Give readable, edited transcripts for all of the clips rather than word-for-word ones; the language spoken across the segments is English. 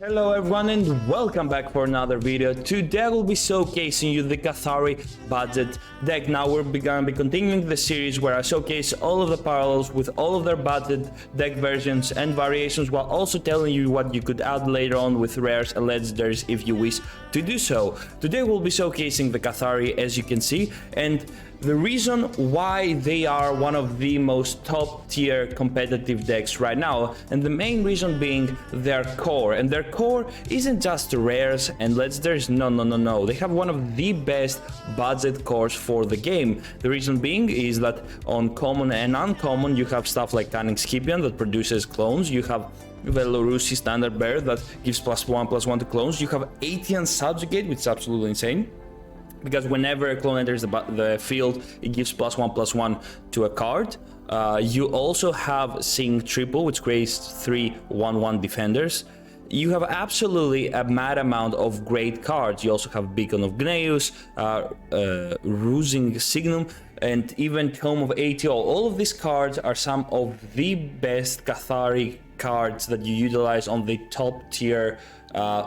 Hello everyone and welcome back for another video. Today I will be showcasing you the Kathari budget deck. Now we're gonna be continuing the series where I showcase all of the parallels with all of their budget deck versions and variations, while also telling you what you could add later on with rares and legendaries if you wish to do so. Today we'll be showcasing the Kathari, as you can see, and the reason why they are one of the most top tier competitive decks right now, and the main reason being their core. And their core isn't just rares and legendaries, no. They have one of the best budget cores for the game. The reason being is that on common and uncommon you have stuff like Cunning Scipion that produces clones, you have Velorusi Standard Bear that gives +1/+1 to clones, you have Sentiens Subjugate, which is absolutely insane, because whenever a clone enters the field, it gives +1/+1 to a card. You also have Sing Triple, which creates 3 1/1 defenders. You have absolutely a mad amount of great cards. You also have Beacon of Gneus, Rusing Signum, and even Tome of ATO. All of these cards are some of the best Kathari cards that you utilize on the top tier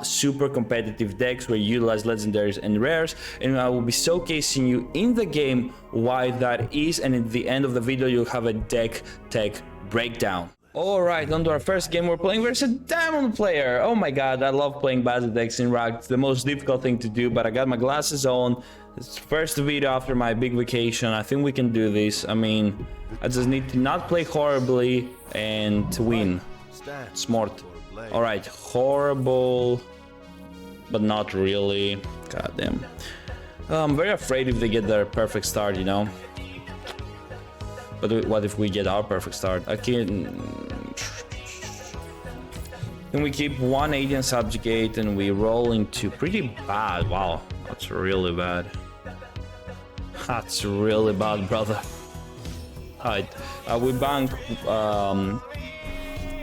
super competitive decks where you utilize legendaries and rares, and I will be showcasing you in the game why that is, and at the end of the video you'll have a deck tech breakdown. Alright, on to our first game. We're playing versus a Diamond player. Oh my god, I love playing budget decks in Ranked. It's the most difficult thing to do, but I got my glasses on. It's the first video after my big vacation. I think we can do this. I mean, I just need to not play horribly and to win. Smart. Alright, horrible, but not really. God damn. I'm very afraid if they get their perfect start, you know. But what if we get our perfect start? Can we keep 180 and Subjugate and we roll into pretty bad? Wow, that's really bad. That's really bad, brother. Alright, we bank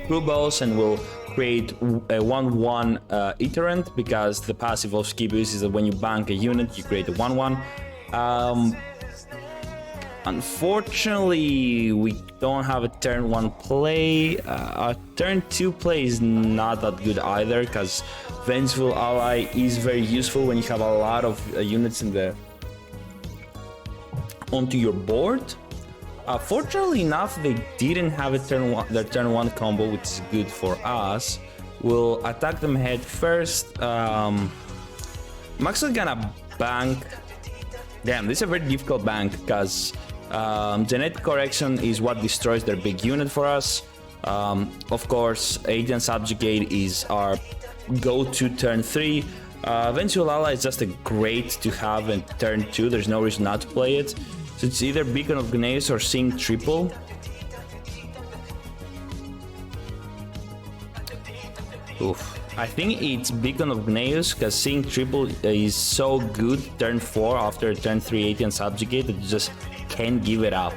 Krubos and we'll create a 1/1 iterant, because the passive of Skibus is that when you bank a unit, you create a 1/1. Unfortunately, we don't have a turn 1 play. Our turn 2 play is not that good either, because Vengeful Ally is very useful when you have a lot of units in the onto your board. Fortunately enough, they didn't have a their turn 1 combo, which is good for us. We'll attack them head first. I'm actually gonna bank. Damn, this is a very difficult bank, because genetic correction is what destroys their big unit for us. Of course, Alien Subjugate is our go-to turn 3. Vengeful Ally is just a great to have in turn 2. There's no reason not to play it. So it's either Beacon of Gneus or Sing Triple. Oof. I think it's Beacon of Gneus, because Sing Triple is so good turn 4 after turn 3 and Subjugate that you just can't give it up.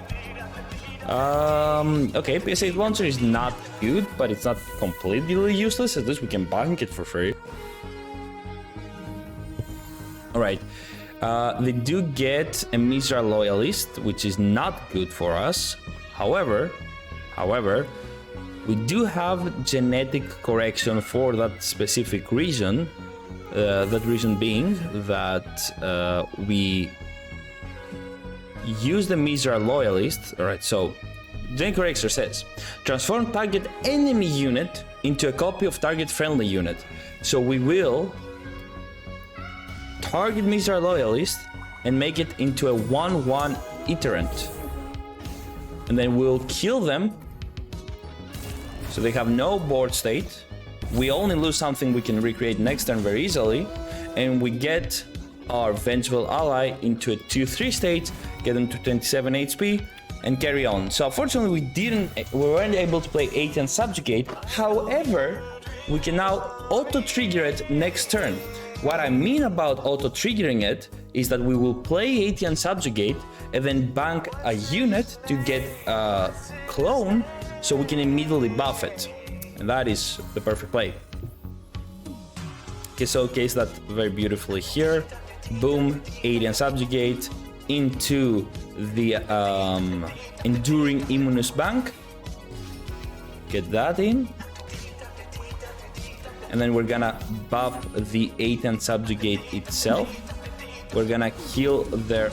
Okay, PS8 Launcher is not good, but it's not completely useless. At least we can bank it for free. Alright. They do get a Mizra Loyalist, which is not good for us. However, we do have genetic correction for that specific reason. That reason being that we use the Mizra Loyalist. Alright, so genetic correction says transform target enemy unit into a copy of target friendly unit. So we will target Mizra Loyalist and make it into a 1/1 iterant, and then we'll kill them so they have no board state. We only lose something we can recreate next turn very easily, and we get our Vengeful Ally into a 2/3 state, get them to 27 HP, and carry on. So unfortunately we weren't able to play Alien Subjugate. However, we can now auto-trigger it next turn. What I mean about auto-triggering it is that we will play Alien Subjugate and then bank a unit to get a clone, so we can immediately buff it. And that is the perfect play. Okay, showcase that very beautifully here. Boom, Alien Subjugate into the Enduring Immunus bank. Get that in. and then we're gonna buff the 8 and subjugate itself. We're gonna kill their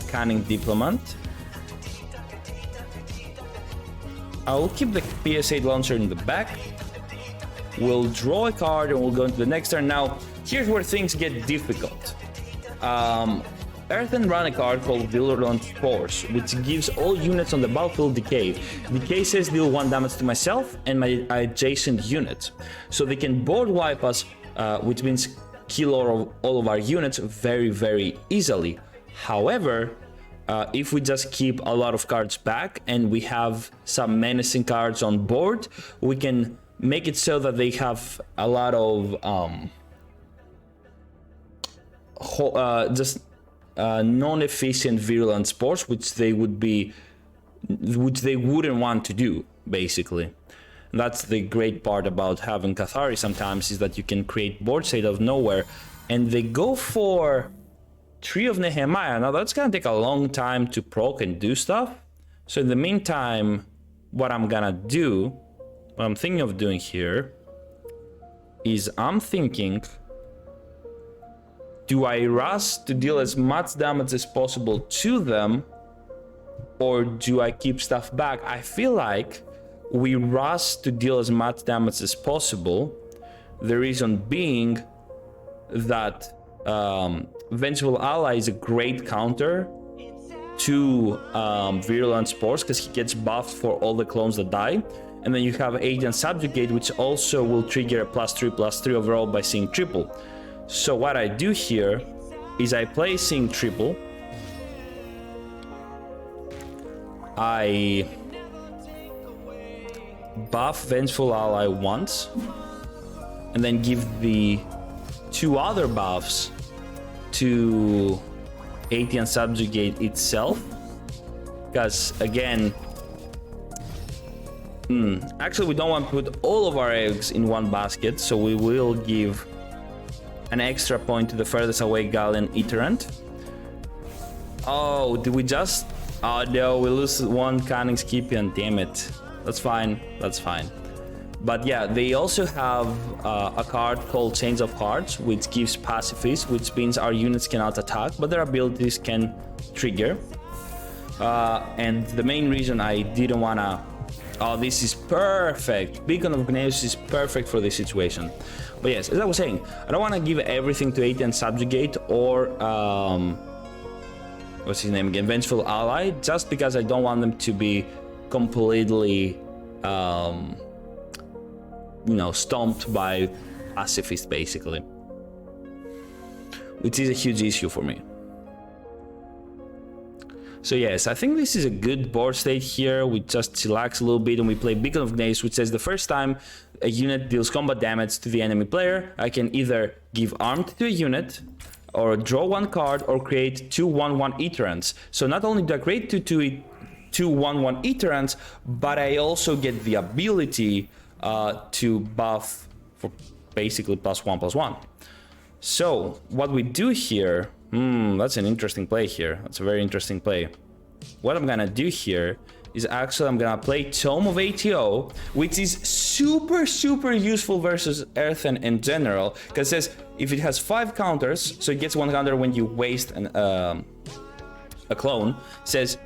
cunning diplomat. I'll keep the PS8 launcher in the back. We'll draw a card and we'll go into the next turn. Now, here's where things get difficult. Earthen run a card called Virulent Force, which gives all units on the battlefield decay. Decay says deal 1 damage to myself and my adjacent units. So they can board wipe us, which means kill all of our units very, very easily. However, if we just keep a lot of cards back and we have some menacing cards on board, we can make it so that they have a lot of non-efficient virulent spores, which they wouldn't want to do, basically. And that's the great part about having Kathari sometimes, is that you can create boards out of nowhere. And they go for Tree of Nehemiah. Now that's gonna take a long time to proc and do stuff. So in the meantime, what I'm thinking of doing here is do I rush to deal as much damage as possible to them, or do I keep stuff back? I feel like we rush to deal as much damage as possible. The reason being that Vengeful Ally is a great counter to Virulent Spores, because he gets buffed for all the clones that die. And then you have Agent Subjugate, which also will trigger a +3/+3 overall by seeing triple. So what I do here is I play Seeing Triple. I buff Vengeful Ally once, and then give the 2 other buffs to ATN Subjugate itself. Because again, actually we don't want to put all of our eggs in one basket, so we will give an extra point to the furthest away Galleon Iterant. Oh, did we just... Oh no, we lose 1 Cunning Scipion, damn it. That's fine, that's fine. But yeah, they also have a card called Change of Hearts, which gives pacifist, which means our units cannot attack, but their abilities can trigger. And the main reason I didn't wanna... Oh, this is perfect. Beacon of Gneus is perfect for this situation. But yes, as I was saying, I don't want to give everything to ATN Subjugate or what's his name again, Vengeful Ally, just because I don't want them to be completely stomped by pacifist, basically, which is a huge issue for me. So yes, I think this is a good board state here. We just chillax a little bit and we play Beacon of Gneus, which says the first time a unit deals combat damage to the enemy player, I can either give armed to a unit, or draw 1 card, or create 2 1/1 Iterants. So not only do I create 2 1/1 Iterants, but I also get the ability to buff for basically +1/+1. So what we do here, that's an interesting play here. That's a very interesting play. What I'm gonna do here is actually I'm gonna play Tome of ATO, which is super useful versus Earthen in general, because it says if it has 5 counters, so it gets 1 counter when you waste a clone. It says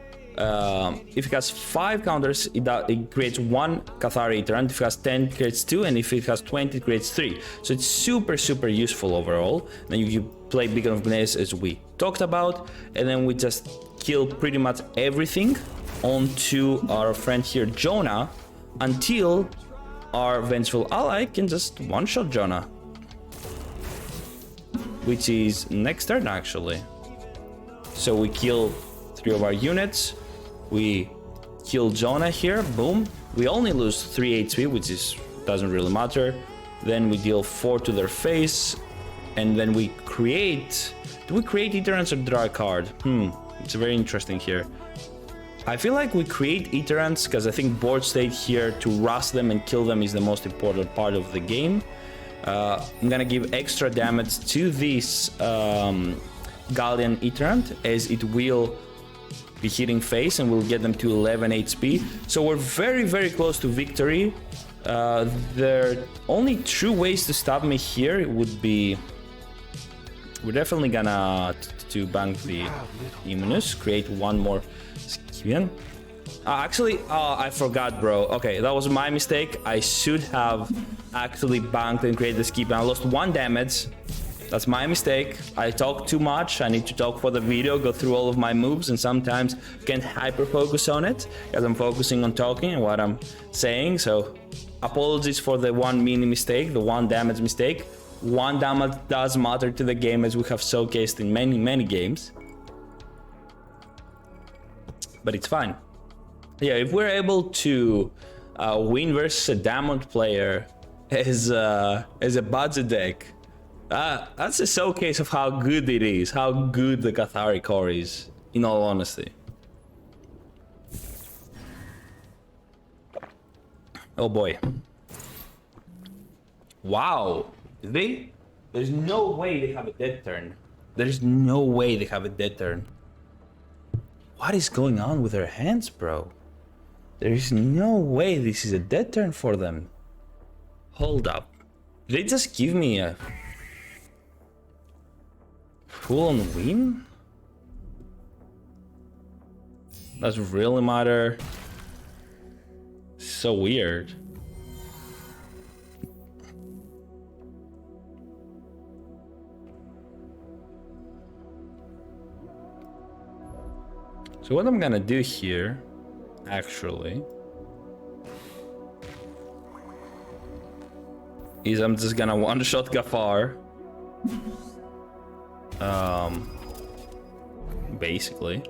if it has 5 counters, it creates 1 Kathari Iterant. If it has 10, it creates 2, and if it has 20, it creates 3. So it's super useful overall. Then you play Beacon of Gneus, as we talked about, and then we just kill pretty much everything onto our friend here, Jonah, until our Vengeful Ally can just one-shot Jonah, which is next turn actually. So we kill 3 of our units, we kill Jonah here, boom. We only lose 3 HP, which doesn't really matter. Then we deal 4 to their face, and then we create... Do we create Iterants or draw a card? It's very interesting here. I feel like we create Iterants because I think board state here to rust them and kill them is the most important part of the game. I'm gonna give extra damage to this Galleon Iterant, as it will be hitting face and we'll get them to 11 HP. So we're very close to victory. The only true ways to stop me here would be... We're definitely gonna to bank the Immunus, create one more Skibian. Actually, I forgot, bro. Okay, that was my mistake. I should have actually banked and created the Skibian. I lost 1 damage. That's my mistake. I talk too much. I need to talk for the video, go through all of my moves, and sometimes can't hyper focus on it because I'm focusing on talking and what I'm saying. So apologies for the 1 mini mistake, the 1 damage mistake. 1 damage does matter to the game, as we have showcased in many games. But it's fine. Yeah, if we're able to win versus a diamond player as a budget deck, that's a showcase of how good it is, how good the Kathari core is, in all honesty. Oh boy. Wow. There's no way they have a dead turn. There's no way they have a dead turn. What is going on with their hands, bro? There is no way this is a dead turn for them. Hold up. Did they just give me a full-on win? Does it really matter? So weird. So what I'm gonna do here, actually, is I'm just gonna one-shot Gafar. Basically.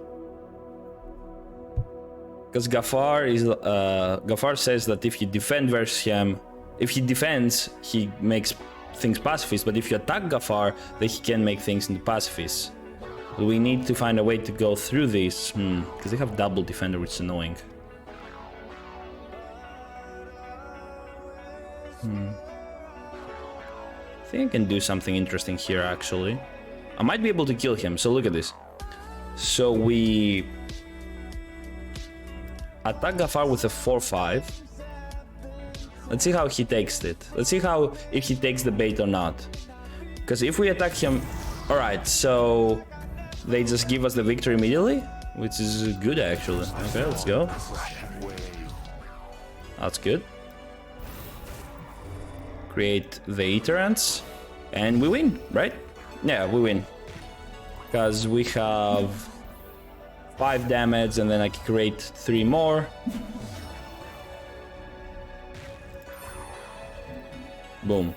Because Gafar says that if you defend versus him, if he defends, he makes things pacifist, but if you attack Gafar, then he can make things into pacifist. We need to find a way to go through this, because they have double defender, which is annoying. I think I can do something interesting here, actually. I might be able to kill him, so look at this. So we attack Gafar with a 4-5. Let's see how he takes it. Let's see if he takes the bait or not. Because if we attack him... Alright, so... They just give us the victory immediately, which is good, actually. Okay, let's go. That's good. Create the Iterants, and we win, right? Yeah, we win. Because we have 5 damage, and then I can create 3 more. Boom.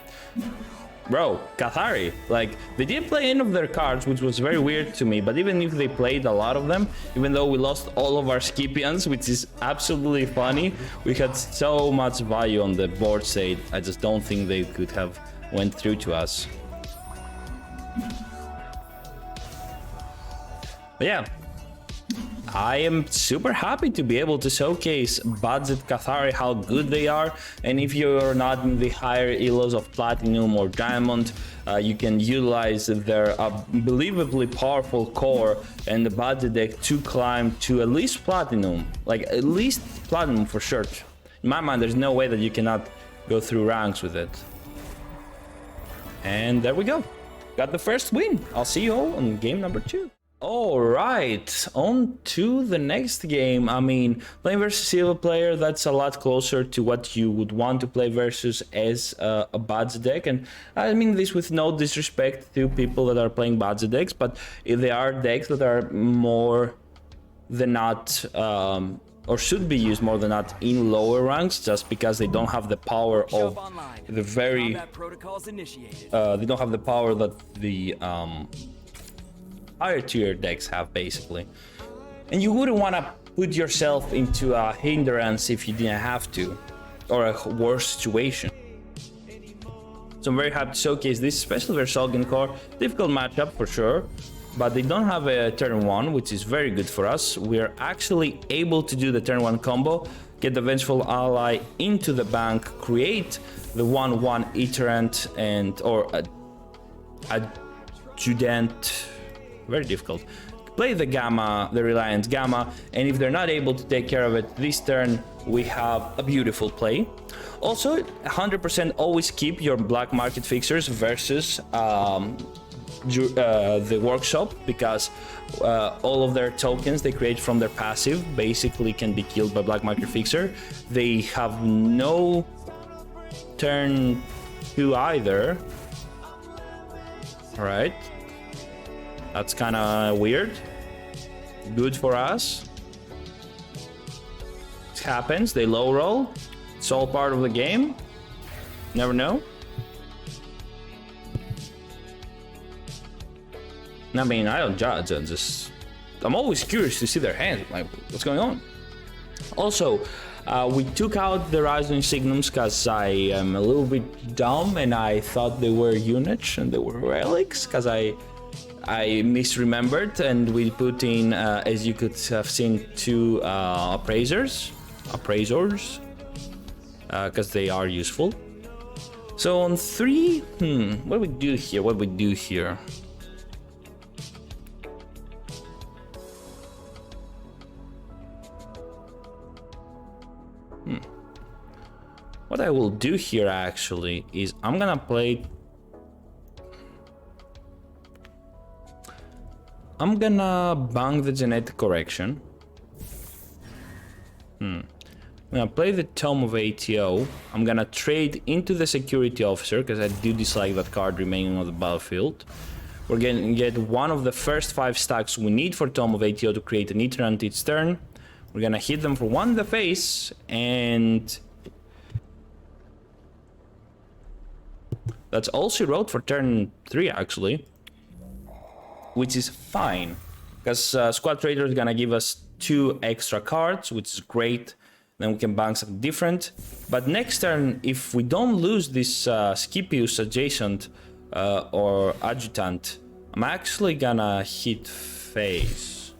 Bro, Kathari, like, they didn't play any of their cards, which was very weird to me, but even if they played a lot of them, even though we lost all of our Skipians, which is absolutely funny, we had so much value on the board state, I just don't think they could have went through to us. But yeah, I am super happy to be able to showcase budget Kathari, how good they are, and if you're not in the higher elos of Platinum or Diamond, you can utilize their unbelievably powerful core and the budget deck to climb to at least Platinum, like at least Platinum for sure. In my mind, there's no way that you cannot go through ranks with it. And there we go, got the first win. I'll see you all on game number 2. Alright, on to the next game. I mean, playing versus silver player, that's a lot closer to what you would want to play versus as a budget deck. And I mean this with no disrespect to people that are playing budget decks, but if there are decks that are more than not, or should be used more than not in lower ranks, just because they don't have the power of the very... they don't have the power that the... higher tier decks have, basically, and you wouldn't want to put yourself into a hindrance if you didn't have to, or a worse situation. So I'm very happy to showcase this, especially versus Shulgin core. Difficult matchup for sure, but they don't have a turn 1, which is very good for us. We're actually able to do the turn 1 combo, get the Vengeful Ally into the bank, create the 1/1 Iterant and or Adjutant. Very difficult. Play the Gamma, the Reliant Gamma, and if they're not able to take care of it this turn, we have a beautiful play. Also, 100% always keep your black market fixers versus the workshop, because all of their tokens they create from their passive basically can be killed by black market fixer. They have no turn 2 either. All right, that's kind of weird. Good for us. It happens. They low roll. It's all part of the game. Never know. I mean, I don't judge. I'm always curious to see their hand. Like, what's going on? Also, we took out the Rising Signums because I am a little bit dumb and I thought they were units and they were relics, because I misremembered, and we put in, as you could have seen, 2 appraisers, because they are useful. So on 3, what do we do here? What I will do here actually is I'm gonna bang the genetic correction. I'm gonna play the Tome of ATO. I'm gonna trade into the Security Officer because I do dislike that card remaining on the battlefield. We're gonna get one of the first 5 stacks we need for Tome of ATO to create an Eternant each turn. We're gonna hit them for 1 in the face, and that's all she wrote for turn 3 actually, which is fine, because Squad Trader is gonna give us 2 extra cards, which is great. Then we can bank something different. But next turn, if we don't lose this Scipius adjacent or adjutant, I'm actually gonna hit face.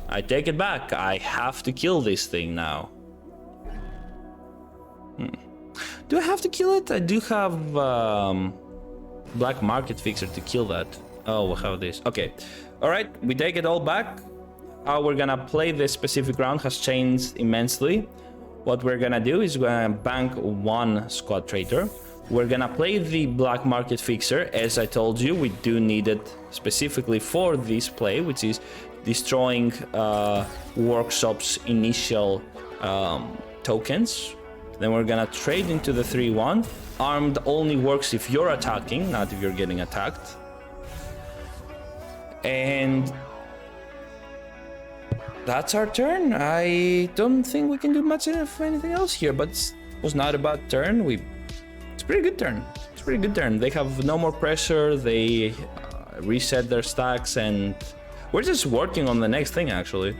I take it back. I have to kill this thing now. Do I have to kill it? I do have black market fixer to kill that. Oh, we'll have this. Okay. All right, we take it all back. How we're gonna play this specific round has changed immensely. What we're gonna do is we're gonna bank 1 Squad Traitor. We're gonna play the black market fixer. As I told you, we do need it specifically for this play, which is destroying Workshop's initial tokens. Then we're gonna trade into the 3-1. Armed only works if you're attacking, not if you're getting attacked. And that's our turn. I don't think we can do much of anything else here, but it was not a bad turn. It's a pretty good turn. It's a pretty good turn. They have no more pressure. They reset their stacks, and we're just working on the next thing actually.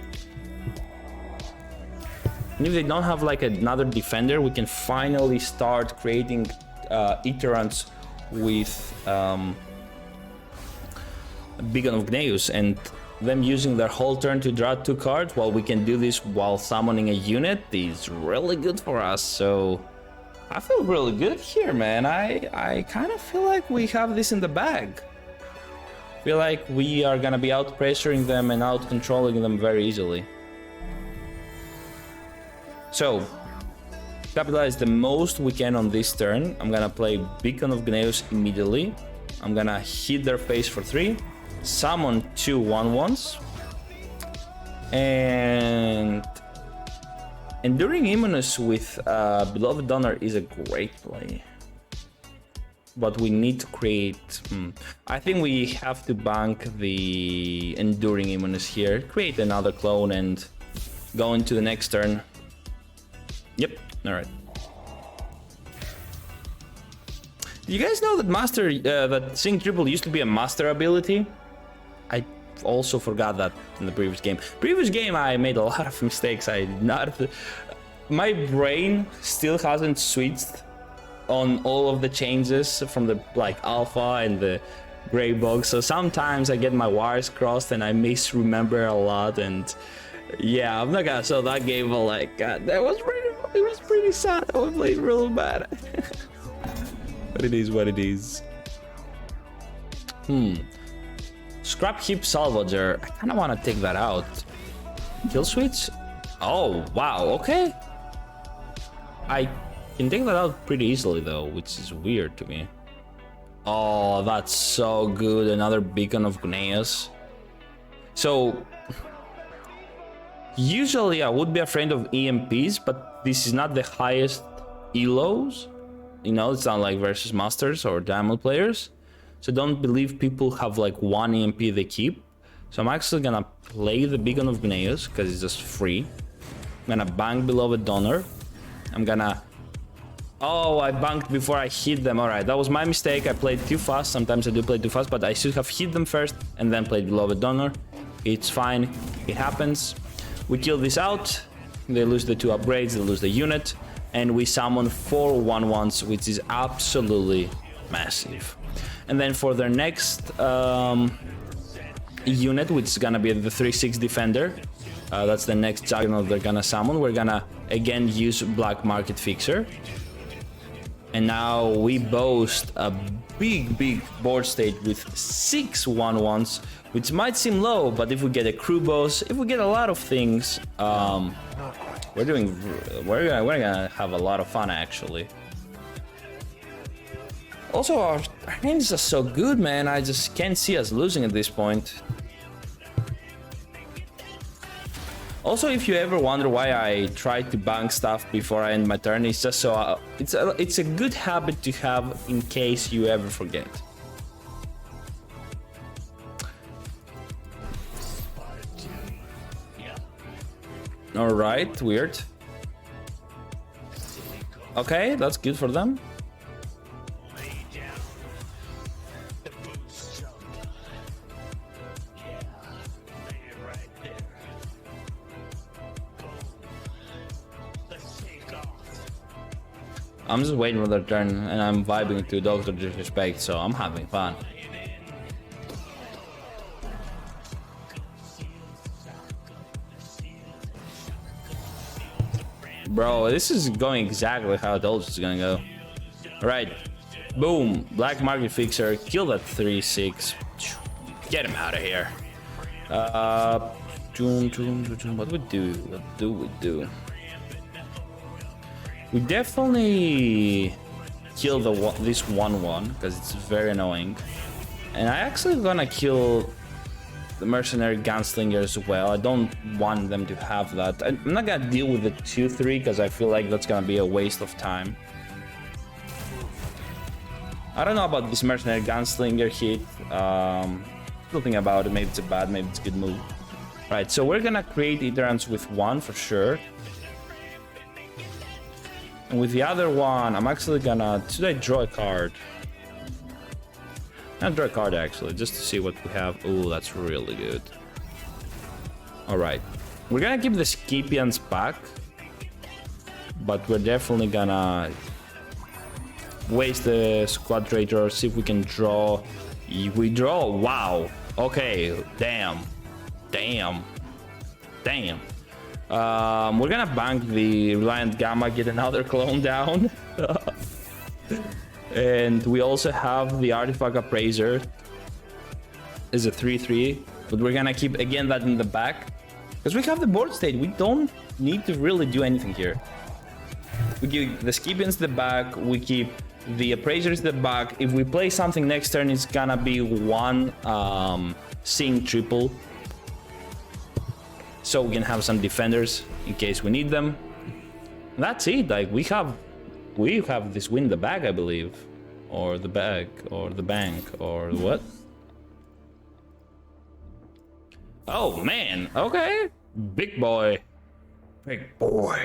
And if they don't have like another defender, we can finally start creating Iterants with Beacon of Gneus, and them using their whole turn to draw 2 cards while we can do this while summoning a unit is really good for us. So I feel really good here, man. I kind of feel like we have this in the bag. I feel like we are gonna be out pressuring them and out controlling them very easily. So, capitalize the most we can on this turn. I'm gonna play Beacon of Gneus immediately. I'm gonna hit their face for 3, summon 2 1/1s, and Enduring Immunus with Beloved Donor is a great play. But we need to create... I think we have to bank the Enduring Immunus here, create another clone, and go into the next turn. Yep, alright. Do you guys know that that Sing Triple used to be a master ability? I also forgot that in the previous game. Previous game I made a lot of mistakes. My brain still hasn't switched on all of the changes from the alpha and the gray box. So sometimes I get my wires crossed and I misremember a lot, and yeah, I'm not gonna show that game, but it was pretty sad. I played real bad. But it is what it is. Scrap Heap Salvager. I kind of want to take that out. Kill switch? Oh, wow, okay. I can take that out pretty easily though, which is weird to me. Oh, that's so good. Another beacon of Gneas. So usually I would be afraid of EMPs, but this is not the highest ELOs. You know, it's not like versus masters or diamond players. So don't believe people have like one EMP they keep. So I'm actually gonna play the beacon of Gneas because it's just free. I'm gonna bank Beloved Donor. I'm gonna... Oh, I banked before I hit them. Alright, that was my mistake. I played too fast. Sometimes I do play too fast, but I should have hit them first and then played Beloved Donor. It's fine. It happens. We kill this out. They lose the 2 upgrades. They lose the unit. And we summon 4 1/1s, which is absolutely massive. And then for their next unit, which is gonna be the 3/6 defender, that's the next juggernaut they're gonna summon. We're gonna again use Black Market Fixer. And now we boast a big board state with 6 1/1s, which might seem low, but if we get a crew boss, if we get a lot of things, we're gonna have a lot of fun actually. Also, our hands are so good, man. I just can't see us losing at this point. Also, if you ever wonder why I try to bank stuff before I end my turn, it's just so it's a good habit to have in case you ever forget. All right, weird. Okay, that's good for them. I'm just waiting for their turn, and I'm vibing to Dr. Disrespect, so I'm having fun. Bro, this is going exactly how I told you it's gonna go. Alright, boom, Black Market Fixer, kill that 3/6. Get him out of here. What do we do? What do we do? We definitely kill this 1/1 because it's very annoying, and I actually gonna kill the Mercenary Gunslinger as well. I don't want them to have that. I'm not gonna deal with the 2/3 because I feel like that's gonna be a waste of time. I don't know about this Mercenary Gunslinger hit. Still think about it. Maybe it's a bad, maybe it's a good move. Right, so we're gonna create Iterans with 1 for sure. And with the other one, I'm actually gonna... Should I draw a card? I'll draw a card actually, just to see what we have. Oh, that's really good. Alright. We're gonna keep the Scipions back. But we're definitely gonna waste the Squad Traitor, see if we can draw. We draw, wow. Okay, damn. We're gonna bank the Reliant Gamma, get another clone down. And we also have the Artifact Appraiser. Is a 3/3, but we're gonna keep again that in the back because we have the board state. We don't need to really do anything here. We give the Scipions the back, we keep the Appraisers the back. If we play something next turn, it's gonna be 1 Sing triple. So we can have some defenders in case we need them. And that's it. Like we have this win the bag, I believe, or the bag, or the bank, or what? Oh man. Okay. Big boy. Big boy.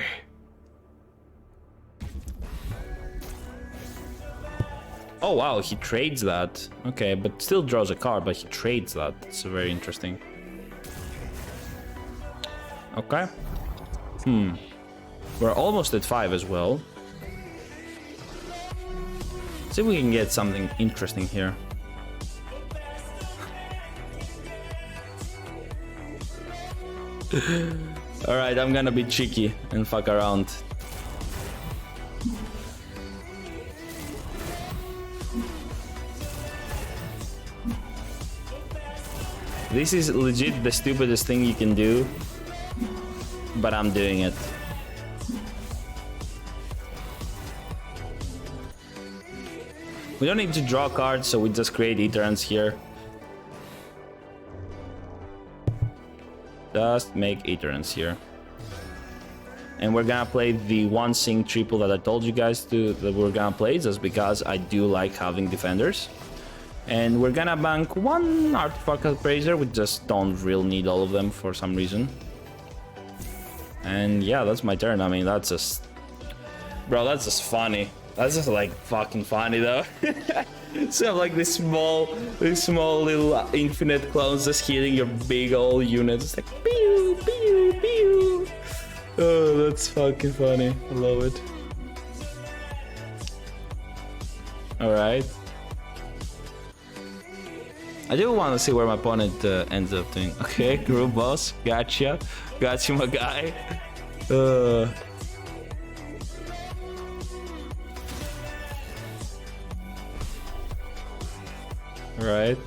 Oh wow, he trades that. Okay, but still draws a card, but he trades that. It's very interesting. Okay. We're almost at 5 as well. See if we can get something interesting here. Alright, I'm gonna be cheeky and fuck around. This is legit the stupidest thing you can do, but I'm doing it. We don't need to draw cards, so we just create Eterns here. Just make Eterns here. And we're gonna play the 1 sync triple that I told you guys that we're gonna play, just because I do like having defenders. And we're gonna bank 1 Artifact Appraiser. We just don't really need all of them for some reason. And yeah, that's my turn. I mean, that's just... Bro, that's just funny. That's just like fucking funny though. So have like these small little infinite clones just hitting your big old units. It's like pew, pew, pew. Oh, that's fucking funny. I love it. Alright. I do want to see where my opponent ends up doing. Okay, group boss. Gotcha. Got you, my guy. Alright.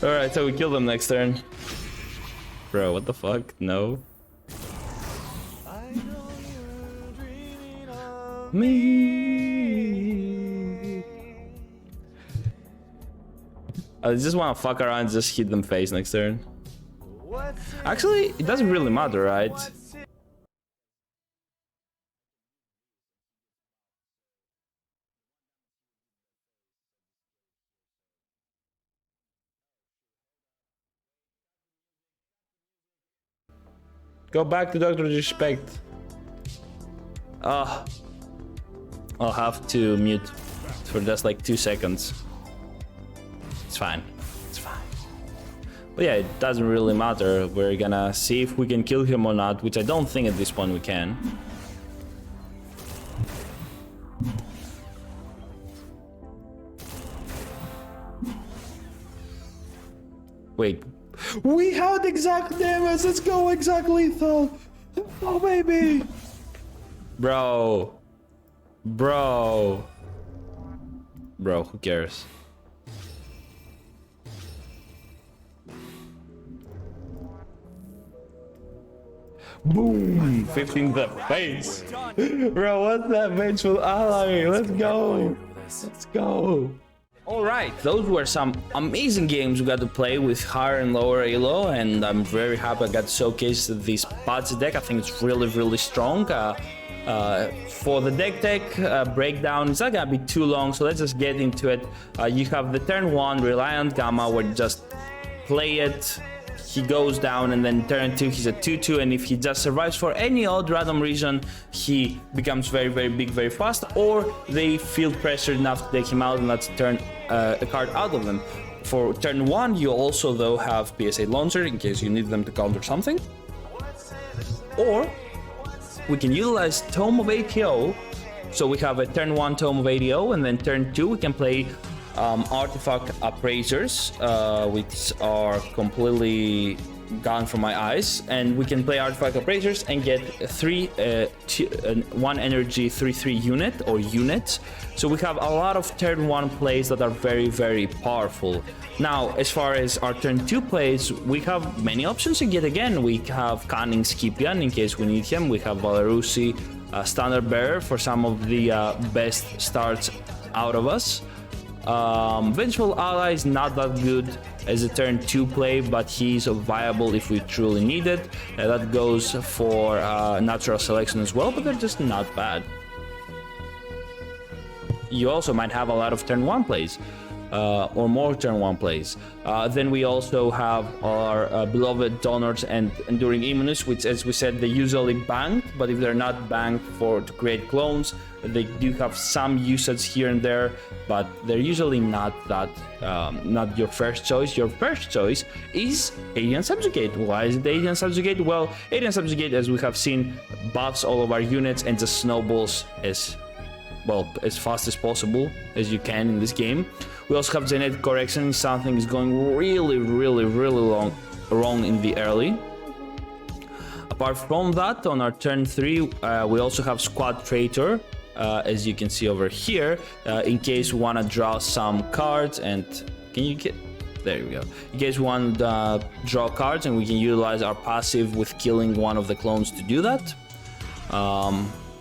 Alright, so we kill them next turn. Bro, what the fuck? No. Me. I just want to fuck around and just hit them face next turn. Actually, it doesn't really matter, right? Go back to Dr. Disrespect. I'll have to mute for just like 2 seconds. It's fine. It's fine. But yeah, it doesn't really matter. We're gonna see if we can kill him or not, which I don't think at this point we can. Wait. We had exact damage! Let's go exact lethal! Oh baby! Bro. Bro, who cares? Boom! 15 to the face! Bro, what's that vengeful ally? Let's go! Let's go! Alright, those were some amazing games we got to play with higher and lower elo, and I'm very happy I got to showcase this budget deck. I think it's really strong. For the deck breakdown, it's not gonna be too long, so let's just get into it. You have the turn 1 Reliant Gamma, where you just play it, he goes down, and then turn 2 he's a 2/2, and if he just survives for any odd random reason, he becomes very big very fast, or they feel pressured enough to take him out and let's turn a card out of them. For turn 1 you also though have PSA Launcher in case you need them to counter something, or we can utilize Tome of ATO. So we have a turn 1 Tome of ATO, and then turn 2 we can play Artifact Appraisers, which are completely gone from my eyes, and we can play Artifact Appraisers and get 1 energy 3/3 unit or units. So we have a lot of turn 1 plays that are very powerful. Now, as far as our turn 2 plays, we have many options yet again. We have Cunning Scipion in case we need him. We have Valerusi, Standard Bearer for some of the best starts out of us. Vengeful Ally is not that good as a turn 2 play, but he's viable if we truly need it. That goes for Natural Selection as well, but they're just not bad. You also might have a lot of turn 1 plays, or more turn 1 plays. Then we also have our beloved Donors and Enduring Immunus, which, as we said, they usually banked, but if they're not banked to create clones, they do have some usage here and there, but they're usually not that not your first choice. Your first choice is Alien Subjugate. Why is it Alien Subjugate? Well, Alien Subjugate, as we have seen, buffs all of our units and just snowballs as fast as possible as you can in this game. We also have Genetic Correction. Something is going really wrong in the early. Apart from that, on our turn 3, we also have Squad Traitor, as you can see over here, in case we want to draw some cards. And can you get... There we go. In case we want to draw cards, and we can utilize our passive with killing one of the clones to do that.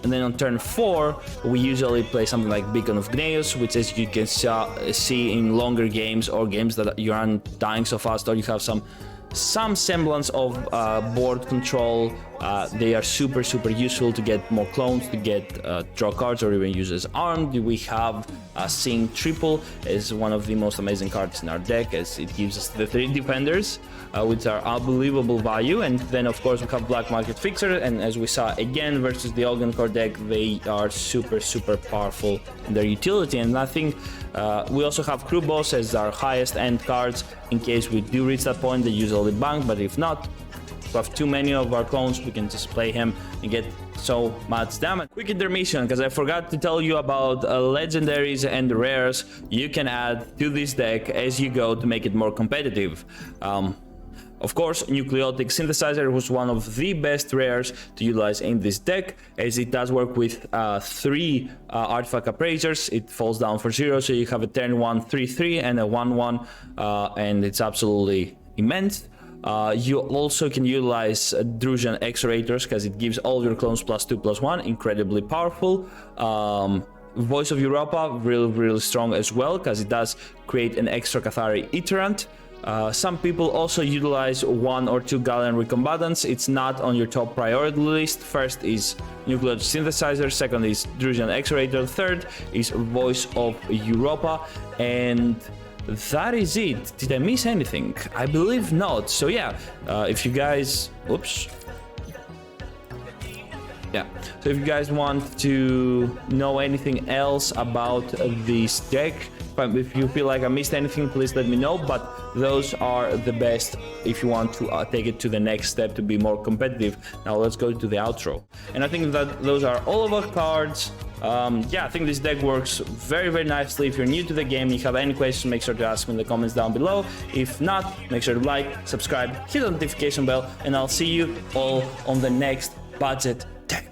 And then on turn 4, we usually play something like Beacon of Gneus, which, as you can see in longer games or games that you aren't dying so fast, or you have some semblance of board control, they are super useful to get more clones, to get draw cards, or even use as armed. We have Seeing Triple as one of the most amazing cards in our deck, as it gives us the 3 defenders, which are unbelievable value. And then of course we have Black Market Fixer, and as we saw again versus the Olgan core deck, they are super powerful in their utility. And I think we also have Crew Boss as our highest end cards in case we do reach that point. They usually bank, but if not, we have too many of our clones, we can just play him and get so much damage. Quick intermission, because I forgot to tell you about legendaries and rares you can add to this deck as you go to make it more competitive. Of course, Nucleotic Synthesizer was one of the best rares to utilize in this deck, as it does work with 3 Artifact Appraisers. It falls down for 0, so you have a turn 1 3/3 and a 1/1, and it's absolutely immense. You also can utilize Drusian X-Rators, because it gives all your clones +2/+1, incredibly powerful. Voice of Europa, really strong as well, because it does create an extra Kathari iterant. Some people also utilize 1 or 2 Galleon Recombatants. It's not on your top priority list. First is Nuclear Synthesizer, second is Drusian X-Rator, third is Voice of Europa, and that is it. Did I miss anything? I believe not. So yeah, if you guys... Oops. Yeah, so if you guys want to know anything else about this deck, if you feel like I missed anything, please let me know, but those are the best if you want to take it to the next step to be more competitive. Now let's go to the outro. And I think that those are all of our cards. Yeah, I think this deck works very nicely. If you're new to the game and you have any questions, make sure to ask me in the comments down below. If not, make sure to like, subscribe, hit the notification bell, and I'll see you all on the next budget deck.